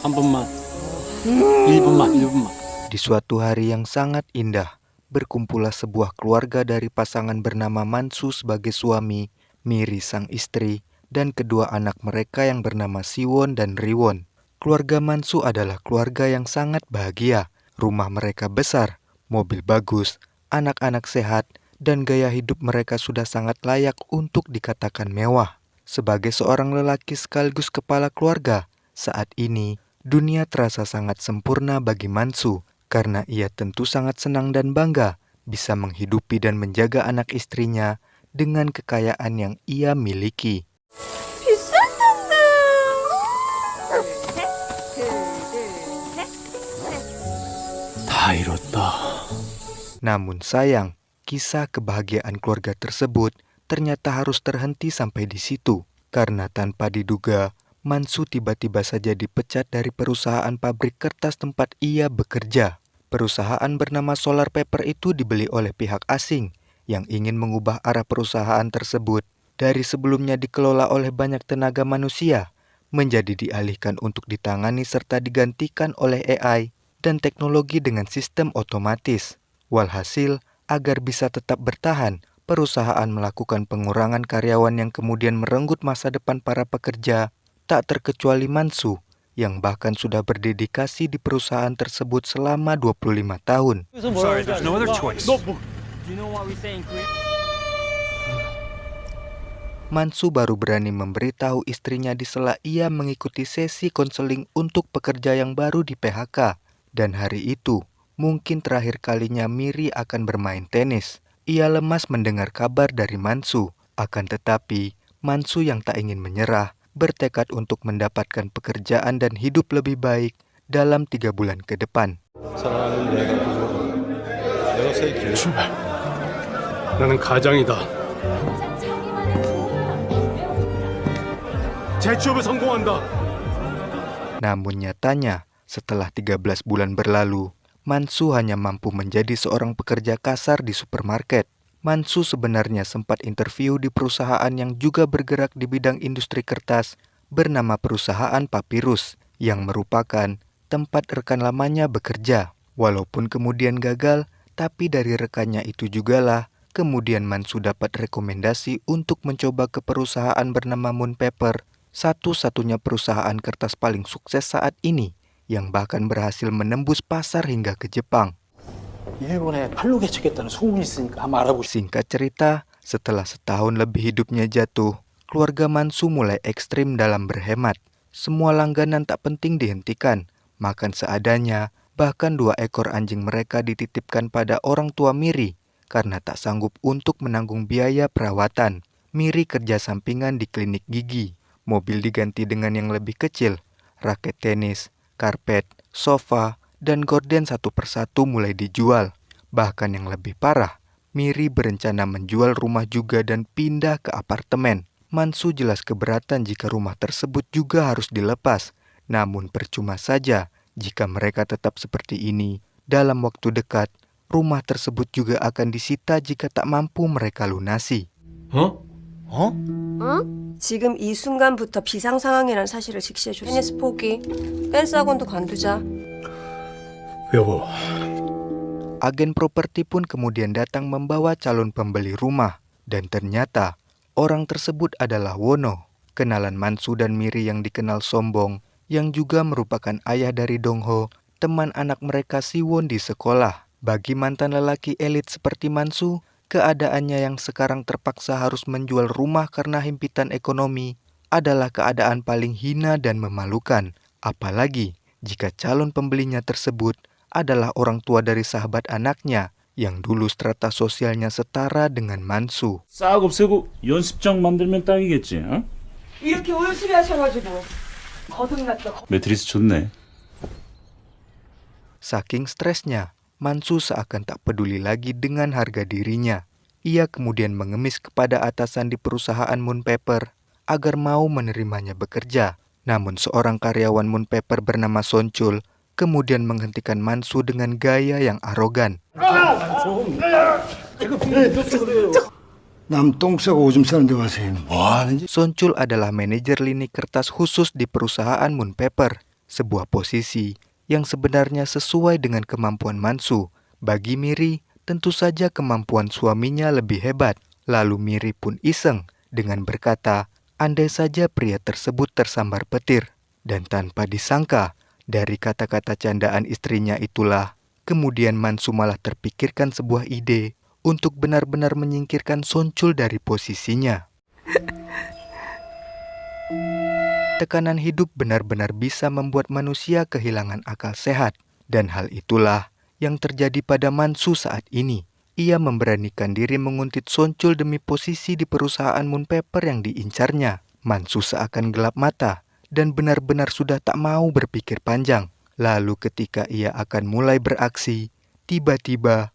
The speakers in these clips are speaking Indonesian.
한 번만, 1분만. Di suatu hari yang sangat indah, berkumpullah sebuah keluarga dari pasangan bernama Mansu sebagai suami, Miri sang istri, dan kedua anak mereka yang bernama Siwon dan Riwon. Keluarga Mansu adalah keluarga yang sangat bahagia. Rumah mereka besar, mobil bagus, anak-anak sehat, dan gaya hidup mereka sudah sangat layak untuk dikatakan mewah. Sebagai seorang lelaki sekaligus kepala keluarga, saat ini dunia terasa sangat sempurna bagi Mansu karena ia tentu sangat senang dan bangga bisa menghidupi dan menjaga anak istrinya dengan kekayaan yang ia miliki. 다 잃었다. Namun sayang, kisah kebahagiaan keluarga tersebut ternyata harus terhenti sampai di situ karena tanpa diduga Mansu tiba-tiba saja dipecat dari perusahaan pabrik kertas tempat ia bekerja. Perusahaan bernama Solar Paper itu dibeli oleh pihak asing yang ingin mengubah arah perusahaan tersebut dari sebelumnya dikelola oleh banyak tenaga manusia menjadi dialihkan untuk ditangani serta digantikan oleh AI dan teknologi dengan sistem otomatis. Walhasil, agar bisa tetap bertahan, perusahaan melakukan pengurangan karyawan yang kemudian merenggut masa depan para pekerja, tak terkecuali Mansu, yang bahkan sudah berdedikasi di perusahaan tersebut selama 25 tahun. Sorry, there's no other choice. Mansu baru berani memberitahu istrinya di sela ia mengikuti sesi konseling untuk pekerja yang baru di PHK. Dan hari itu, mungkin terakhir kalinya Miri akan bermain tenis. Ia lemas mendengar kabar dari Mansu. Akan tetapi, Mansu yang tak ingin menyerah, bertekad untuk mendapatkan pekerjaan dan hidup lebih baik dalam 3 bulan ke depan. 출발. 나는 가장이다. 재취업에 성공한다. Namun nyatanya, setelah 13 bulan berlalu, Mansu hanya mampu menjadi seorang pekerja kasar di supermarket. Mansu sebenarnya sempat interview di perusahaan yang juga bergerak di bidang industri kertas bernama perusahaan Papyrus yang merupakan tempat rekan lamanya bekerja. Walaupun kemudian gagal, tapi dari rekannya itu jugalah kemudian Mansu dapat rekomendasi untuk mencoba ke perusahaan bernama Moon Paper, satu-satunya perusahaan kertas paling sukses saat ini yang bahkan berhasil menembus pasar hingga ke Jepang. 일본에 팔로 개척했다는 소문이 있으니까 한번 알아보시죠. Singkat cerita, setelah setahun lebih hidupnya jatuh, keluarga Mansu mulai ekstrim dalam berhemat. Semua langganan tak penting dihentikan, makan seadanya, bahkan 2 ekor anjing mereka dititipkan pada orang tua Miri karena tak sanggup untuk menanggung biaya perawatan. Miri kerja sampingan di klinik gigi, mobil diganti dengan yang lebih kecil, raket tenis, karpet, sofa, dan gorden satu persatu mulai dijual. Bahkan yang lebih parah, Miri berencana menjual rumah juga dan pindah ke apartemen. Mansu jelas keberatan jika rumah tersebut juga harus dilepas. Namun percuma saja jika mereka tetap seperti ini. Dalam waktu dekat, rumah tersebut juga akan disita jika tak mampu mereka lunasi. 지금 이 순간부터 비상 상황이라는 사실을 직시해줘. 테니스 포기, 댄스 학원도 관두자. 여보. Agen properti pun kemudian datang membawa calon pembeli rumah. Dan ternyata, orang tersebut adalah Wono, kenalan Mansu dan Miri yang dikenal sombong, yang juga merupakan ayah dari Dongho, teman anak mereka Siwon di sekolah. Bagi mantan lelaki elit seperti Mansu, keadaannya yang sekarang terpaksa harus menjual rumah karena himpitan ekonomi adalah keadaan paling hina dan memalukan. Apalagi jika calon pembelinya tersebut adalah orang tua dari sahabat anaknya yang dulu strata sosialnya setara dengan Mansu. 싹 없애고 연습장 만들면 딱이겠지. 어? 이렇게 열심히 하셔가지고 매트리스 좋네. Saking stresnya, Mansu seakan tak peduli lagi dengan harga dirinya. Ia kemudian mengemis kepada atasan di perusahaan Moon Paper agar mau menerimanya bekerja. Namun seorang karyawan Moon Paper bernama Sonchul kemudian menghentikan Mansu dengan gaya yang arogan. 남 똥 싸고 오줌 싸는데 와서 뭐 하는지? Sonchul adalah manajer lini kertas khusus di perusahaan Moon Paper, sebuah posisi yang sebenarnya sesuai dengan kemampuan Mansu. Bagi Miri, tentu saja kemampuan suaminya lebih hebat. Lalu Miri pun iseng dengan berkata, andai saja pria tersebut tersambar petir. Dan tanpa disangka, dari kata-kata candaan istrinya itulah, kemudian Mansu malah terpikirkan sebuah ide untuk benar-benar menyingkirkan Sonchul dari posisinya. Tekanan hidup benar-benar bisa membuat manusia kehilangan akal sehat. Dan hal itulah yang terjadi pada Mansu saat ini. Ia memberanikan diri menguntit Sonchul demi posisi di perusahaan Moon Paper yang diincarnya. Mansu seakan gelap mata dan benar-benar sudah tak mau berpikir panjang. Lalu ketika ia akan mulai beraksi, tiba-tiba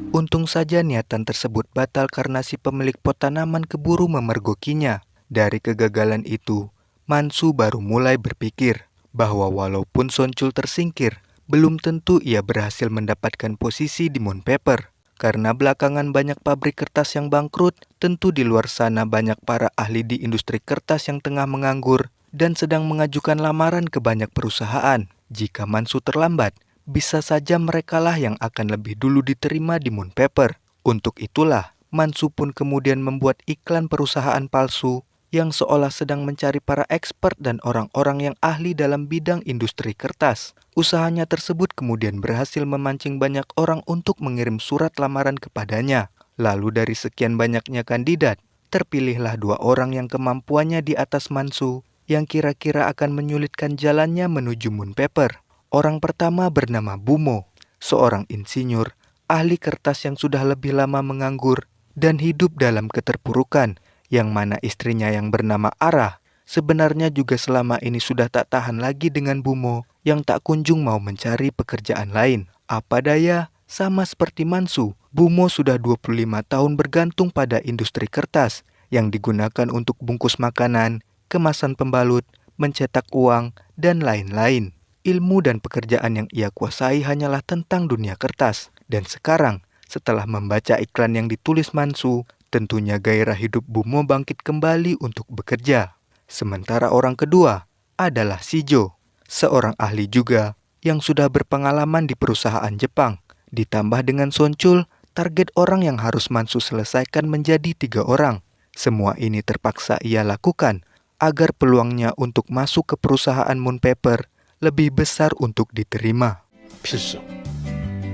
untung saja niatan tersebut batal karena si pemilik pot tanaman keburu memergokinya. Dari kegagalan itu, Mansu baru mulai berpikir bahwa walaupun Sonchul tersingkir, belum tentu ia berhasil mendapatkan posisi di Moon Paper. Karena belakangan banyak pabrik kertas yang bangkrut, tentu di luar sana banyak para ahli di industri kertas yang tengah menganggur dan sedang mengajukan lamaran ke banyak perusahaan. Jika Mansu terlambat, bisa saja merekalah yang akan lebih dulu diterima di Moon Paper. Untuk itulah, Mansu pun kemudian membuat iklan perusahaan palsu yang seolah sedang mencari para expert dan orang-orang yang ahli dalam bidang industri kertas. Usahanya tersebut kemudian berhasil memancing banyak orang untuk mengirim surat lamaran kepadanya. Lalu dari sekian banyaknya kandidat, terpilihlah 2 orang yang kemampuannya di atas Mansu yang kira-kira akan menyulitkan jalannya menuju Moon Paper. Orang pertama bernama Bumo, seorang insinyur, ahli kertas yang sudah lebih lama menganggur dan hidup dalam keterpurukan, yang mana istrinya yang bernama Ara sebenarnya juga selama ini sudah tak tahan lagi dengan Bumo yang tak kunjung mau mencari pekerjaan lain. Apa daya, sama seperti Mansu, Bumo sudah 25 tahun bergantung pada industri kertas yang digunakan untuk bungkus makanan, kemasan pembalut, mencetak uang, dan lain-lain. Ilmu dan pekerjaan yang ia kuasai hanyalah tentang dunia kertas. Dan sekarang, setelah membaca iklan yang ditulis Mansu, tentunya gairah hidup Bumo bangkit kembali untuk bekerja. Sementara orang kedua adalah Shijo, seorang ahli juga yang sudah berpengalaman di perusahaan Jepang. Ditambah dengan Sonchul, target orang yang harus Mansu selesaikan menjadi 3 orang. Semua ini terpaksa ia lakukan agar peluangnya untuk masuk ke perusahaan Moon Paper lebih besar untuk diterima. 필수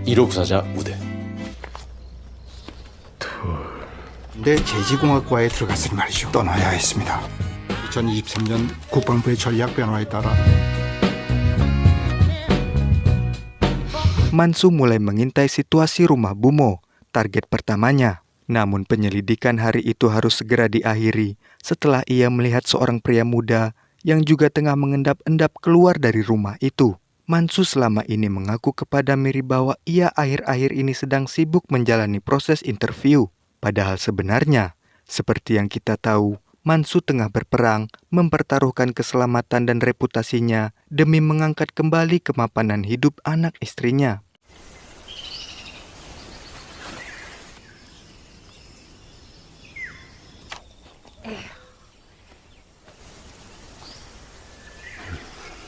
1호 부사자 우대. 내 제지공학과에 들어갔으니 말이죠. 떠나야 했습니다. 2023년 국방부의 전략 변화에 따라 Mansu mulai mengintai situasi rumah Bumo, target pertamanya. Namun penyelidikan hari itu harus segera diakhiri setelah ia melihat seorang pria muda yang juga tengah mengendap-endap keluar dari rumah itu. Mansu selama ini mengaku kepada Miri bahwa ia akhir-akhir ini sedang sibuk menjalani proses interview. Padahal sebenarnya, seperti yang kita tahu, Mansu tengah berperang mempertaruhkan keselamatan dan reputasinya demi mengangkat kembali kemapanan hidup anak istrinya.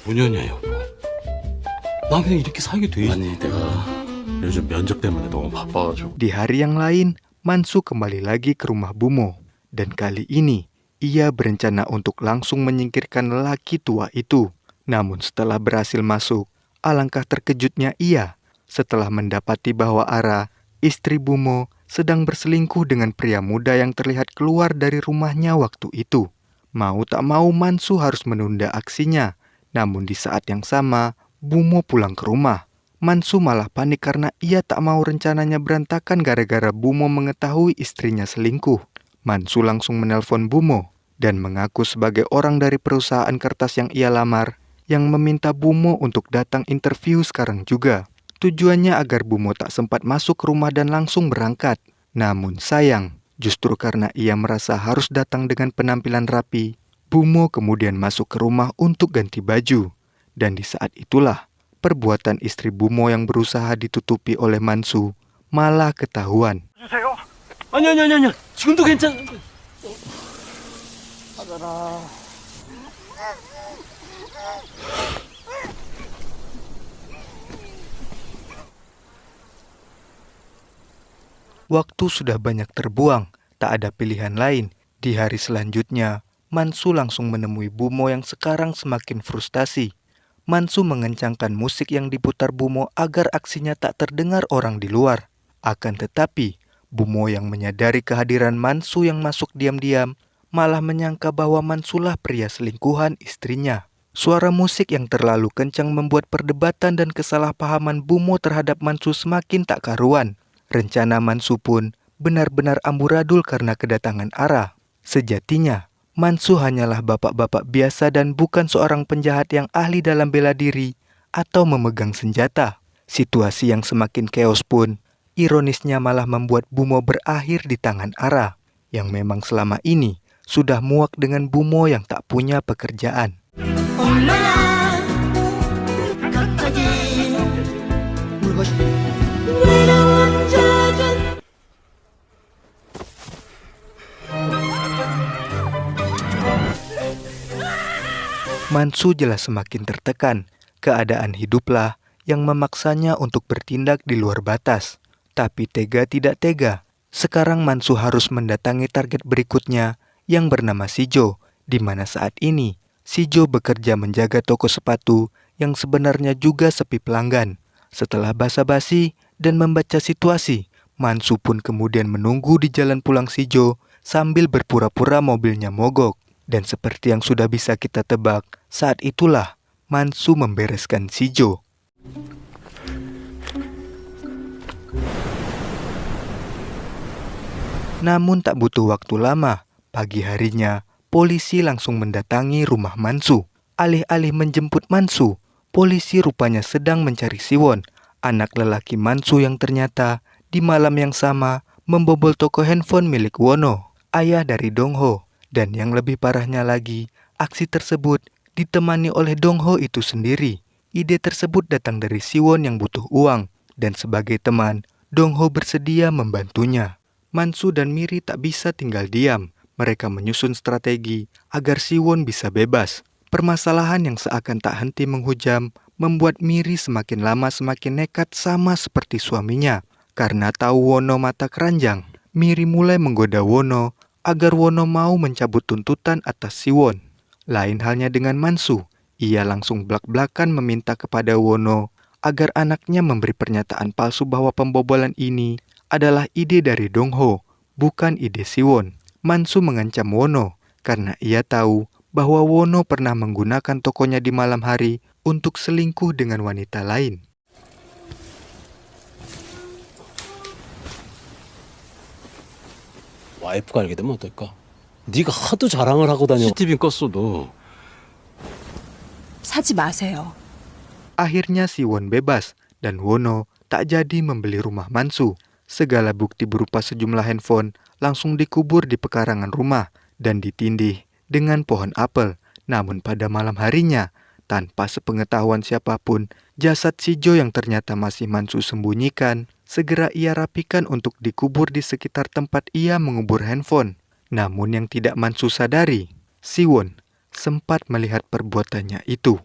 무년이야 여보. 난 그냥 이렇게 살게 돼. 아니 내가 요즘 면접 때문에 너무 바빠가지고. Di hari yang lain, Mansu kembali lagi ke rumah Bumo. Dan kali ini, ia berencana untuk langsung menyingkirkan lelaki tua itu. Namun setelah berhasil masuk, alangkah terkejutnya ia setelah mendapati bahwa Ara, istri Bumo, sedang berselingkuh dengan pria muda yang terlihat keluar dari rumahnya waktu itu. Mau tak mau Mansu harus menunda aksinya. Namun di saat yang sama, Bumo pulang ke rumah. Mansu malah panik karena ia tak mau rencananya berantakan gara-gara Bumo mengetahui istrinya selingkuh. Mansu langsung menelpon Bumo dan mengaku sebagai orang dari perusahaan kertas yang ia lamar yang meminta Bumo untuk datang interview sekarang juga. Tujuannya agar Bumo tak sempat masuk ke rumah dan langsung berangkat. Namun sayang, justru karena ia merasa harus datang dengan penampilan rapi, Bumo kemudian masuk ke rumah untuk ganti baju. Dan di saat itulah, perbuatan istri Bumo yang berusaha ditutupi oleh Mansu malah ketahuan. 아니. 지금도 괜찮. Waktu sudah banyak terbuang, tak ada pilihan lain. Di hari selanjutnya, Mansu langsung menemui Bumo yang sekarang semakin frustasi. Mansu mengencangkan musik yang diputar Bumo agar aksinya tak terdengar orang di luar. Akan tetapi, Bumo yang menyadari kehadiran Mansu yang masuk diam-diam, malah menyangka bahwa Mansulah pria selingkuhan istrinya. Suara musik yang terlalu kencang membuat perdebatan dan kesalahpahaman Bumo terhadap Mansu semakin tak karuan. Rencana Mansu pun benar-benar amburadul karena kedatangan Ara. Sejatinya, Mansu hanyalah bapak-bapak biasa dan bukan seorang penjahat yang ahli dalam bela diri atau memegang senjata. Situasi yang semakin keos pun, ironisnya malah membuat Bumo berakhir di tangan Ara, yang memang selama ini sudah muak dengan Bumo yang tak punya pekerjaan. Mansu jelas semakin tertekan. Keadaan hiduplah yang memaksanya untuk bertindak di luar batas. Tapi tega tidak tega, sekarang Mansu harus mendatangi target berikutnya yang bernama Shijo, di mana saat ini Shijo bekerja menjaga toko sepatu yang sebenarnya juga sepi pelanggan. Setelah basa-basi dan membaca situasi, Mansu pun kemudian menunggu di jalan pulang Shijo sambil berpura-pura mobilnya mogok. Dan seperti yang sudah bisa kita tebak, saat itulah Mansu membereskan Shijo. Namun tak butuh waktu lama, pagi harinya polisi langsung mendatangi rumah Mansu. Alih-alih menjemput Mansu, polisi rupanya sedang mencari Siwon, anak lelaki Mansu yang ternyata di malam yang sama membobol toko handphone milik Wono, ayah dari Dongho. Dan yang lebih parahnya lagi, aksi tersebut ditemani oleh Dongho itu sendiri. Ide tersebut datang dari Siwon yang butuh uang, dan sebagai teman, Dongho bersedia membantunya. Mansu dan Miri tak bisa tinggal diam. Mereka menyusun strategi agar Siwon bisa bebas. Permasalahan yang seakan tak henti menghujam membuat Miri semakin lama semakin nekat sama seperti suaminya. Karena tahu Wono mata keranjang, Miri mulai menggoda Wono agar Wono mau mencabut tuntutan atas Siwon. Lain halnya dengan Mansu, ia langsung blak-blakan meminta kepada Wono agar anaknya memberi pernyataan palsu bahwa pembobolan ini adalah ide dari Dongho, bukan ide Siwon. Mansu mengancam Wono karena ia tahu bahwa Wono pernah menggunakan tokonya di malam hari untuk selingkuh dengan wanita lain. 와이프가 알게 되면 어떨까? 네가 하도 자랑을 하고 다녀. CCTV 껐어 너. 사지 마세요. Akhirnya Siwon bebas dan Wono tak jadi membeli rumah Mansu. Segala bukti berupa sejumlah handphone langsung dikubur di pekarangan rumah dan ditindih dengan pohon apel. Namun pada malam harinya, tanpa sepengetahuan siapapun, jasad Shijo yang ternyata masih Mansu sembunyikan segera ia rapikan untuk dikubur di sekitar tempat ia mengubur handphone. Namun yang tidak Mansu sadari, Siwon sempat melihat perbuatannya itu.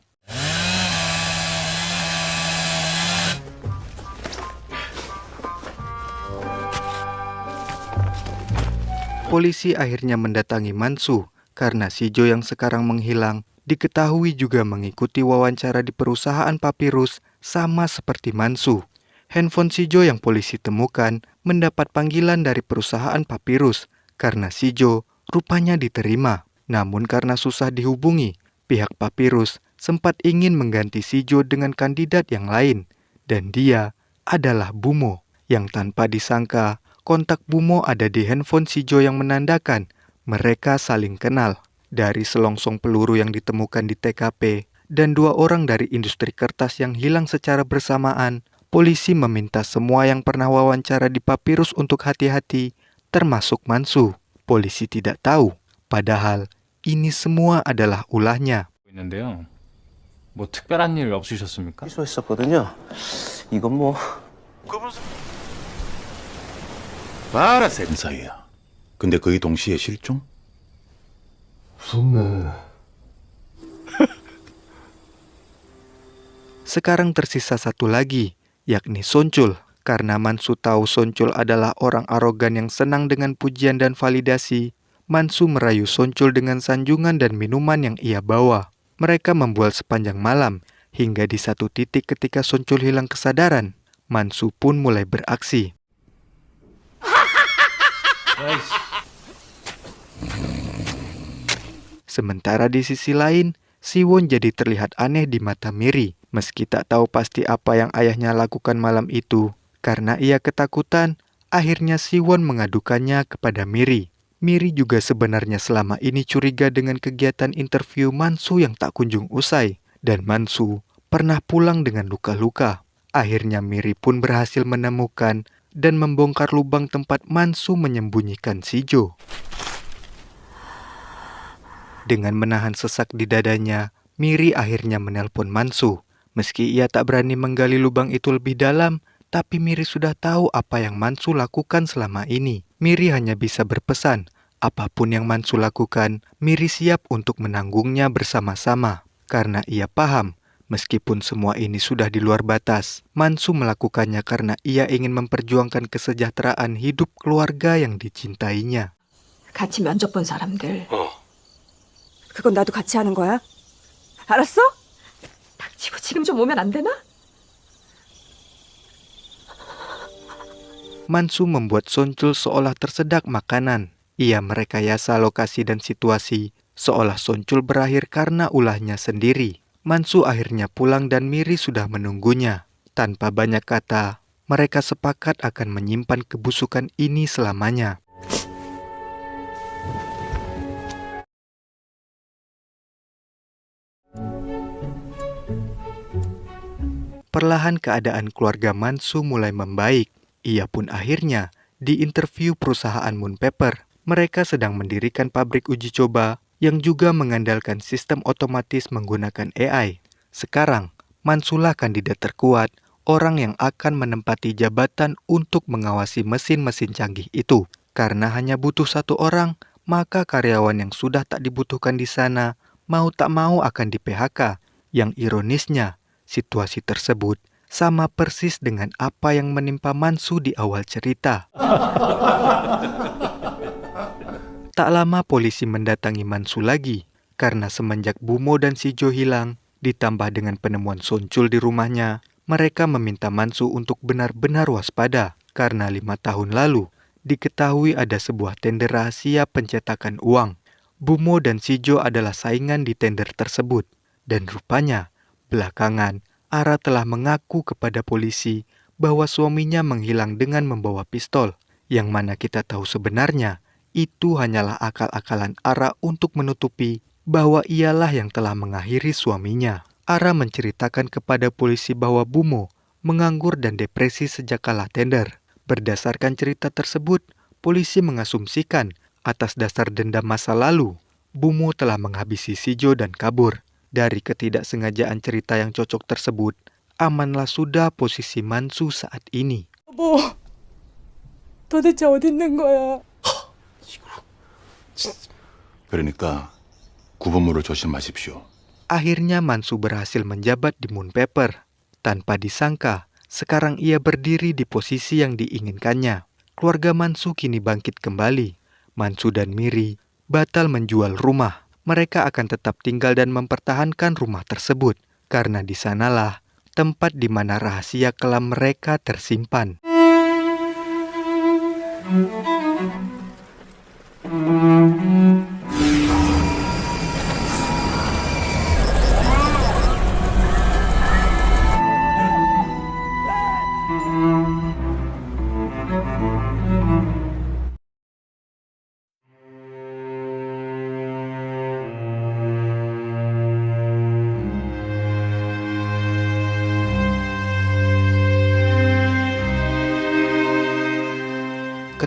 Polisi akhirnya mendatangi Mansu karena Shijo yang sekarang menghilang diketahui juga mengikuti wawancara di perusahaan Papyrus sama seperti Mansu. Handphone Shijo yang polisi temukan mendapat panggilan dari perusahaan Papyrus karena Shijo rupanya diterima. Namun karena susah dihubungi, pihak Papyrus sempat ingin mengganti Shijo dengan kandidat yang lain. Dan dia adalah Bumo yang tanpa disangka Kontak Bumo ada di handphone Sijo yang menandakan mereka saling kenal. Dari selongsong peluru yang ditemukan di TKP dan 2 orang dari industri kertas yang hilang secara bersamaan, polisi meminta semua yang pernah wawancara di Papirus untuk hati-hati, termasuk Mansu. Polisi tidak tahu, padahal ini semua adalah ulahnya. 있는데요. 뭐 특별한 일 없으셨습니까? 취소했었거든요. 이건 뭐 봐라 센 사이야. 근데 거의 동시에 실종? 무섭네. Sekarang tersisa satu lagi, yakni Soncul. Karena Mansu tahu Soncul adalah orang arogan yang senang dengan pujian dan validasi, Mansu merayu Soncul dengan sanjungan dan minuman yang ia bawa. Mereka membual sepanjang malam, hingga di satu titik ketika Soncul hilang kesadaran, Mansu pun mulai beraksi. Sementara di sisi lain, Siwon jadi terlihat aneh di mata Miri, meski tak tahu pasti apa yang ayahnya lakukan malam itu. Karena ia ketakutan, akhirnya Siwon mengadukannya kepada Miri. Miri juga sebenarnya selama ini curiga dengan kegiatan interview Mansu yang tak kunjung usai, dan Mansu pernah pulang dengan luka-luka. Akhirnya Miri pun berhasil menemukan dan membongkar lubang tempat Mansu menyembunyikan Sijo. Dengan menahan sesak di dadanya, Miri akhirnya menelpon Mansu. Meski ia tak berani menggali lubang itu lebih dalam, tapi Miri sudah tahu apa yang Mansu lakukan selama ini. Miri hanya bisa berpesan, apapun yang Mansu lakukan, Miri siap untuk menanggungnya bersama-sama. Karena ia paham, meskipun semua ini sudah di luar batas, Mansu melakukannya karena ia ingin memperjuangkan kesejahteraan hidup keluarga yang dicintainya. 같이 면접 본 사람들. 그건 나도 같이 하는 거야? 알았어? 닥치고 지금 좀 오면 안 되나? Mansu membuat Soncul seolah tersedak makanan. Ia merekayasa lokasi dan situasi, seolah Soncul berakhir karena ulahnya sendiri. Mansu akhirnya pulang dan Miri sudah menunggunya. Tanpa banyak kata, mereka sepakat akan menyimpan kebusukan ini selamanya. Perlahan keadaan keluarga Mansu mulai membaik. Ia pun akhirnya diinterview perusahaan Moon Paper. Mereka sedang mendirikan pabrik uji coba yang juga mengandalkan sistem otomatis menggunakan AI. Sekarang, Mansulah kandidat terkuat, orang yang akan menempati jabatan untuk mengawasi mesin-mesin canggih itu. Karena hanya butuh 1 orang, maka karyawan yang sudah tak dibutuhkan di sana mau tak mau akan di-PHK. Yang ironisnya, situasi tersebut sama persis dengan apa yang menimpa Mansu di awal cerita. Tak lama polisi mendatangi Mansu lagi, karena semenjak Bumo dan Sijo hilang, ditambah dengan penemuan Soncul di rumahnya, mereka meminta Mansu untuk benar-benar waspada, karena 5 tahun lalu, diketahui ada sebuah tender rahasia pencetakan uang. Bumo dan Sijo adalah saingan di tender tersebut, dan rupanya, belakangan, Ara telah mengaku kepada polisi bahwa suaminya menghilang dengan membawa pistol, yang mana kita tahu sebenarnya itu hanyalah akal-akalan Ara untuk menutupi bahwa ialah yang telah mengakhiri suaminya. Ara menceritakan kepada polisi bahwa Bumo menganggur dan depresi sejak kalah tender. Berdasarkan cerita tersebut, polisi mengasumsikan atas dasar dendam masa lalu, Bumo telah menghabisi Sijo dan kabur. Dari ketidaksengajaan cerita yang cocok tersebut, amanlah sudah posisi Mansu saat ini. 여보, 도대체 어디 있는 거야? 그러니까 구부모를 조심하십시오. Akhirnya Mansu berhasil menjabat di Moon Paper. Tanpa disangka, sekarang ia berdiri di posisi yang diinginkannya. Keluarga Mansu kini bangkit kembali. Mansu dan Miri batal menjual rumah. Mereka akan tetap tinggal dan mempertahankan rumah tersebut, karena di sanalah tempat di mana rahasia kelam mereka tersimpan.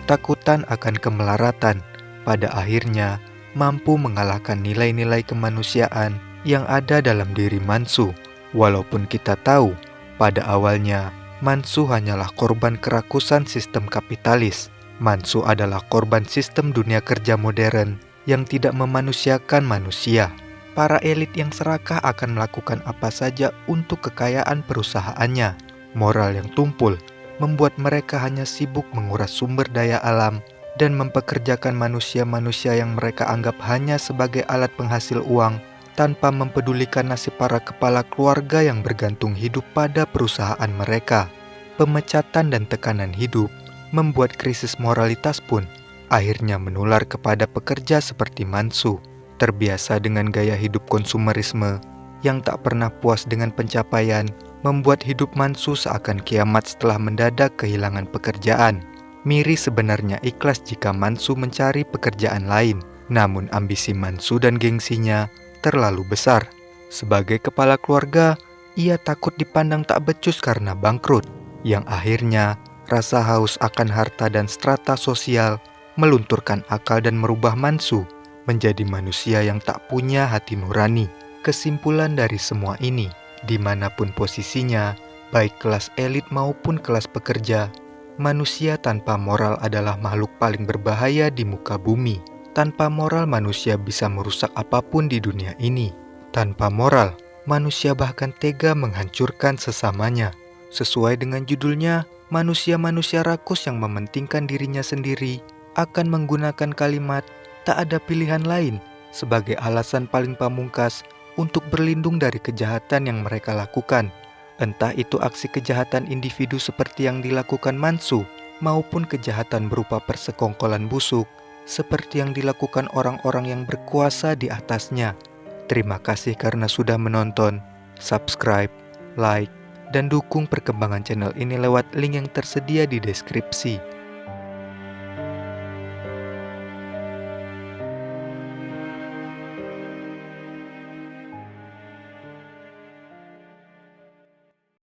ketakutan akan kemelaratan, pada akhirnya mampu mengalahkan nilai-nilai kemanusiaan yang ada dalam diri Mansu. Walaupun kita tahu, pada awalnya Mansu hanyalah korban kerakusan sistem kapitalis. Mansu adalah korban sistem dunia kerja modern yang tidak memanusiakan manusia. Para elit yang serakah akan melakukan apa saja untuk kekayaan perusahaannya. Moral yang tumpul membuat mereka hanya sibuk menguras sumber daya alam dan mempekerjakan manusia-manusia yang mereka anggap hanya sebagai alat penghasil uang tanpa mempedulikan nasib para kepala keluarga yang bergantung hidup pada perusahaan mereka. Pemecatan dan tekanan hidup membuat krisis moralitas pun akhirnya menular kepada pekerja seperti Mansu. Terbiasa dengan gaya hidup konsumerisme yang tak pernah puas dengan pencapaian, membuat hidup Mansu seakan kiamat setelah mendadak kehilangan pekerjaan. Miri sebenarnya ikhlas jika Mansu mencari pekerjaan lain, namun ambisi Mansu dan gengsinya terlalu besar. Sebagai kepala keluarga, ia takut dipandang tak becus karena bangkrut, yang akhirnya rasa haus akan harta dan strata sosial melunturkan akal dan merubah Mansu menjadi manusia yang tak punya hati nurani. Kesimpulan dari semua ini, dimanapun posisinya, baik kelas elit maupun kelas pekerja, manusia tanpa moral adalah makhluk paling berbahaya di muka bumi. Tanpa moral, manusia bisa merusak apapun di dunia ini. Tanpa moral, manusia bahkan tega menghancurkan sesamanya. Sesuai dengan judulnya, manusia-manusia rakus yang mementingkan dirinya sendiri akan menggunakan kalimat "tak ada pilihan lain" sebagai alasan paling pamungkas untuk berlindung dari kejahatan yang mereka lakukan. Entah itu aksi kejahatan individu seperti yang dilakukan Mansu, maupun kejahatan berupa persekongkolan busuk seperti yang dilakukan orang-orang yang berkuasa di atasnya. Terima kasih karena sudah menonton. Subscribe, like, dan dukung perkembangan channel ini lewat link yang tersedia di deskripsi.